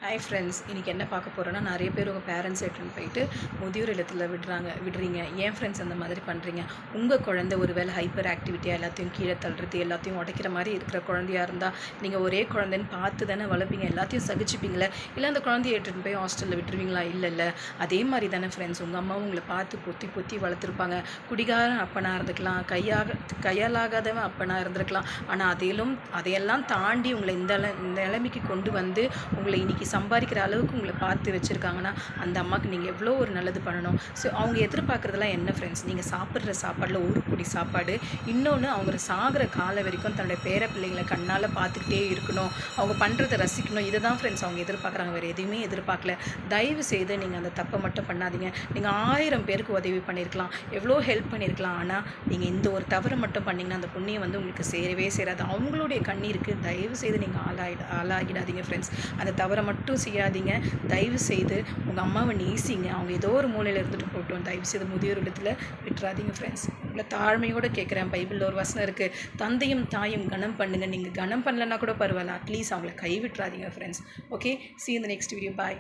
Hi friends, இன்றைக்கி என்ன பார்க்க போகிறோன்னா, நிறைய பேர் உங்கள் பேரண்ட்ஸ் எடுத்துன்னு போயிட்டு முதியோர் இல்லத்தில் விடுறீங்க. ஏன் ஃப்ரெண்ட்ஸ் அந்த மாதிரி பண்ணுறீங்க? உங்கள் குழந்தை ஒரு வேளை ஹைப்பர் ஆக்டிவிட்டியாக எல்லாத்தையும் கீழே தள்ளுறது, எல்லாத்தையும் உடைக்கிற மாதிரி இருக்கிற குழந்தையாக இருந்தால் நீங்கள் ஒரே குழந்தைன்னு பார்த்து தானே வளர்ப்பீங்க, எல்லாத்தையும் சகிச்சுப்பீங்களே. இல்லை அந்த குழந்தைய எடுத்துகிட்டு போய் ஹாஸ்டலில் விட்டுருவீங்களா? இல்லை அதே மாதிரி தானே ஃப்ரெண்ட்ஸ், உங்கள் அம்மாவும் உங்களை பார்த்து பொத்தி வளர்த்துருப்பாங்க. குடிகாரன் அப்பனாக இருந்துக்கலாம், கையாலாகாதவன் அப்பனாக இருந்திருக்கலாம். ஆனால் அதையெல்லாம் தாண்டி உங்களை இந்த நிலைமைக்கு கொண்டு வந்து உங்களை இன்றைக்கி சம்பாதிக்கிற அளவுக்கு உங்களை பார்த்து வச்சுருக்காங்கன்னா அந்த அம்மாவுக்கு நீங்கள் எவ்வளோ ஒரு நல்லது பண்ணணும். ஸோ அவங்க எதிர்பார்க்குறதெல்லாம் என்ன ஃப்ரெண்ட்ஸ்? நீங்கள் சாப்பிட்ற சாப்பாடில் ஒரு குடி சாப்பாடு, இன்னொன்று அவங்க சாகிற காலம் வரைக்கும் தன்னுடைய பேர பிள்ளைங்களை கண்ணால் பார்த்துக்கிட்டே இருக்கணும், அவங்க பண்ணுறதை ரசிக்கணும். இதை தான் ஃப்ரெண்ட்ஸ் அவங்க எதிர்பார்க்குறாங்க, வேறு எதுவுமே எதிர்பார்க்கல. தயவு செய்து நீங்கள் அந்த தப்பை மட்டும் பண்ணாதீங்க. நீங்கள் 1000 பேருக்கு உதவி பண்ணியிருக்கலாம், எவ்வளோ ஹெல்ப் பண்ணியிருக்கலாம். ஆனால் நீங்கள் இந்த ஒரு தவறு மட்டும் பண்ணிங்கன்னா அந்த புண்ணியம் வந்து உங்களுக்கு சேரவே சேராது. அவங்களுடைய கண்ணீருக்கு தயவு செய்து நீங்கள் ஆளாகிடாதீங்க ஃப்ரெண்ட்ஸ். அந்த தவறை மட்டும் செய்யாதீங்க. தயவு செய்து உங்கள் அம்மாவை நேசிங்க. அவங்க ஏதோ ஒரு மூலையில் இருந்துட்டு போட்டோம், தயவு செய்து முதியோர் இடத்துல விட்டுறாதீங்க ஃப்ரெண்ட்ஸ். இவ்வளோ தாழ்மையோடு கேட்குறேன். பைபிளில் ஒரு வசனம் இருக்குது, தந்தையும் தாயும் கனம் பண்ணுங்கள். நீங்கள் கனம் பண்ணலன்னா கூட பரவாயில்ல, அட்லீஸ்ட் அவங்கள கைவிட்டுறாதீங்க friends. Okay, see you in the next video. Bye.